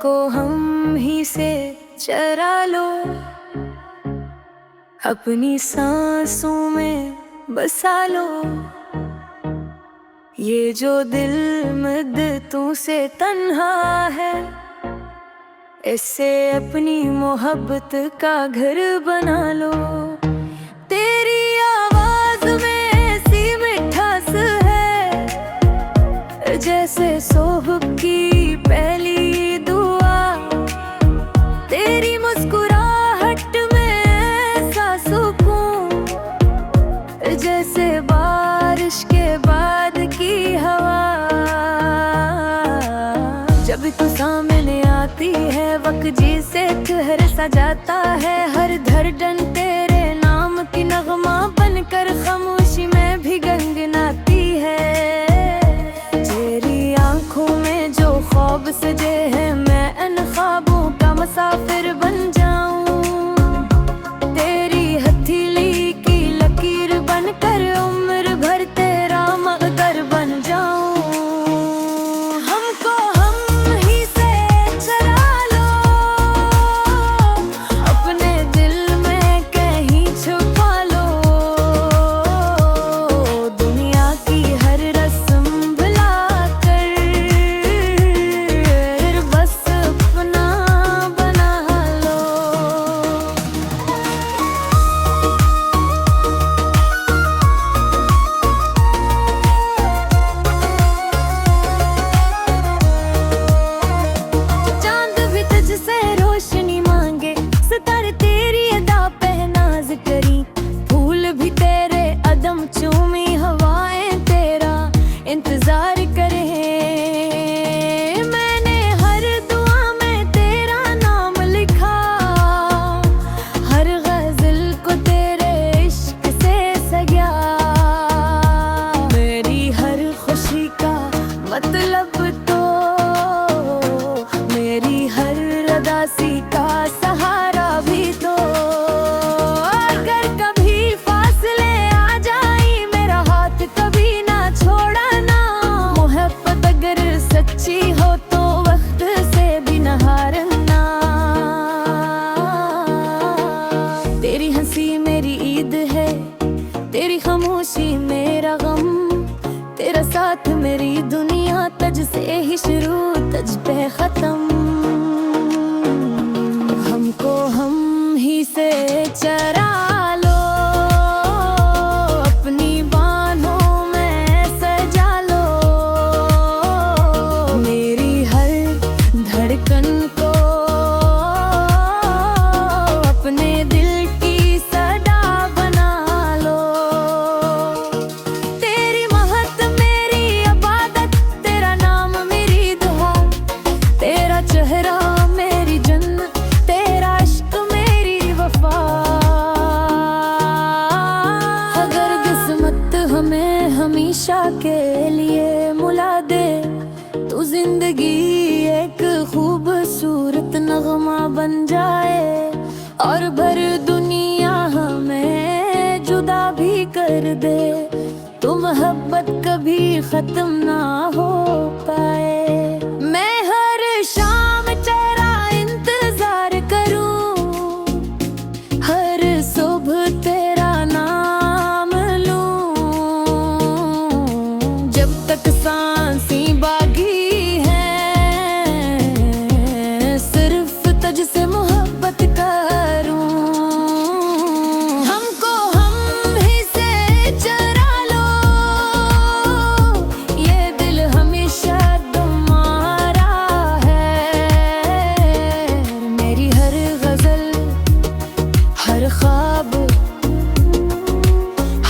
हमको हम ही से चरा लो, अपनी सांसों में बसा लो। ये जो दिल मुद्दतों से तन्हा है, इससे अपनी मोहब्बत का घर बना लो। तेरी आवाज में ऐसी मिठास है, जैसे सुबह की पहली दुआ। तेरी मुस्कुराहट में ऐसा सुकून, जैसे बारिश के बाद की हवा। जब तू सामने आती है, वक्त जी से ठहर सा जाता है। हर धड़कन तेरे नाम की नगमा बनकर खामोशी में भी गुनगुनाती है। तेरी आंखों में जो ख्वाब सजे हैं, मैं इन ख्वाबों का मुसाफिर बन जाऊं। तेरी हथेली की लकीर बनकर उम्र भर तेरा मगर बन जाऊं। हमको हम ही से चरा लो, अपने दिल में कहीं छुपा लो। दुनिया की हर रस्म भुलाकर बस अपना बना लो। चांद भी तुझसे रोशनी मांगे, सितारे तेरी अदा पे नाज करी। फूल भी तेरे अदम चूमी, हवाएं तेरा इंतजार करे। मैंने हर दुआ में तेरा नाम लिखा, हर गजल को तेरे इश्क से सजा। मेरी हर खुशी का मतलब तो मेरी हर उदासी का सहारा भी तो। अगर कभी फासले आ जाए, मेरा हाथ कभी ना छोड़ना। मोहब्बत अगर सच्ची हो तो वक्त से भी न हारना। तेरी हंसी मेरी ईद है, तेरी खामोशी मेरा गम। तेरा साथ मेरी दुनिया, तुझ से ही शुरू तुझ पे खत्म। हमको हम ही से चरा लो, अपनी बाहों में सजा लो। मेरी हर धड़कन को अपने दिल की सदा बना लो। तेरी महत मेरी इबादत, तेरा नाम मेरी दुआ। तेरा चेहरा मेरी जन्नत, तेरा इश्क मेरी वफा। अगर किस्मत हमें हमेशा के लिए मुला दे, तो जिंदगी एक खूबसूरत नगमा बन जाए। और भर दुनिया हमें जुदा भी कर दे, तो मोहब्बत कभी खत्म ना हो पाए। मैं हर शाम तेरा इंतजार करूं, हर सुबह तेरा नाम लूं। जब तक सांसें बाकी हैं, सिर्फ तुझसे मोहब्बत करूं। हमको हम ही से चरा लो, ये दिल हमेशा तुम्हारा है। मेरी हर गजल, हर ख्वाब,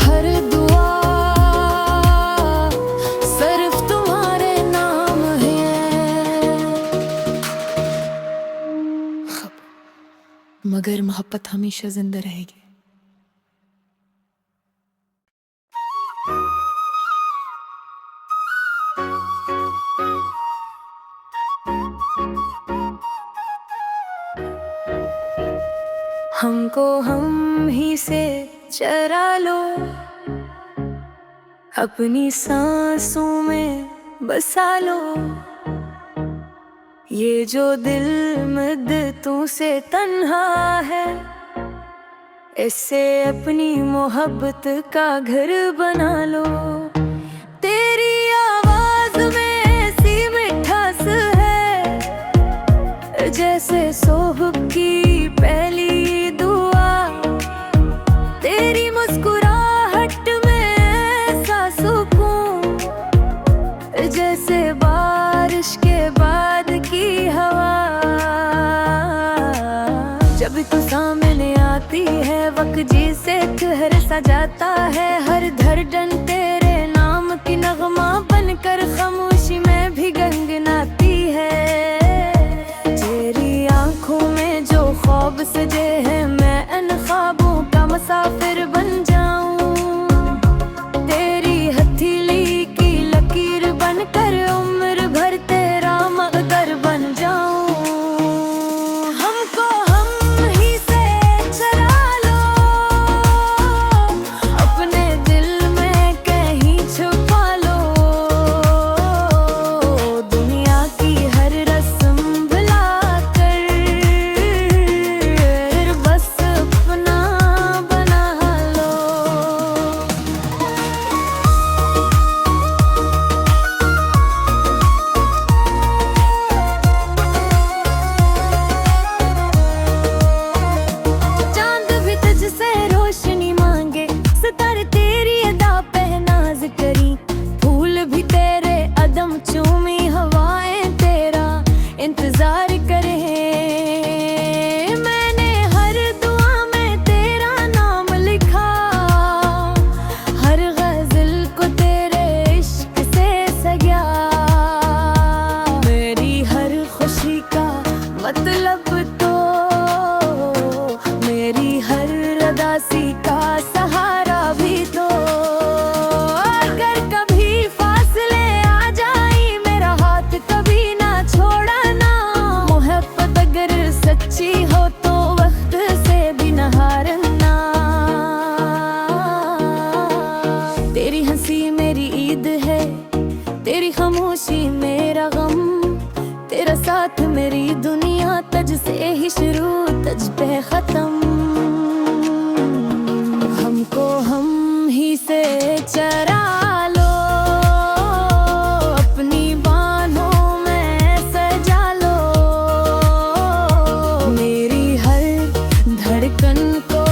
हर दुआ सिर्फ तुम्हारे नाम है। मगर मोहब्बत हमेशा जिंदा रहेगी। हमको हम ही से चरा लो, अपनी सांसों में बसा लो। ये जो दिल मुद्दतों से तन्हा है, इसे अपनी मोहब्बत का घर बना लो। तेरी आवाज में ऐसी मिठास है, जैसे सुबह की पहली दुआ। तेरी मुस्कुराहट में ऐसा सुकून, जैसे बारिश के बाद की हवा। जब तू सामने आती है, वक्त जी से ठहर सा जाता है। हर धड़कन तेरे नाम की नगमा बनकर खामोशी में भी गुनगुनाती है। तेरी आंखों में जो ख्वाब सजे हैं, मैं इन ख्वाबों का मुसाफिर बन जाऊं। तेरी हथेली की लकीर बनकर उम्र भर तेरा मगर बन जाऊं। हमको हम ही से चरा लो, अपने दिल में कहीं छुपा लो। दुनिया की हर रस्म भुला कर बस अपना बना लो। चांद भी तुझसे रोशनी मांगे, सितारे तेरी अदा पे नाज करी। फूल भी तेरे अदम चूमी, हवाएं तेरा इंतजार करे। मैंने हर दुआ में तेरा नाम लिखा, हर गजल को तेरे इश्क से सजा। मेरी हर खुशी का मतलब तो, मेरी हर उदासी का सहारा भी तो। अगर कभी फासले आ जाए, मेरा हाथ कभी ना छोड़ना। मोहब्बत अगर सच्ची हो तो वक्त से भी न हारना। तेरी हंसी मेरी ईद है, तेरी खामोशी मेरा गम। तेरा साथ मेरी दुनिया, तुझ से ही शुरू तुझ पे खत्म। हमको हम ही से चरा लो, अपनी बाहों में सजा लो। मेरी हर धड़कन को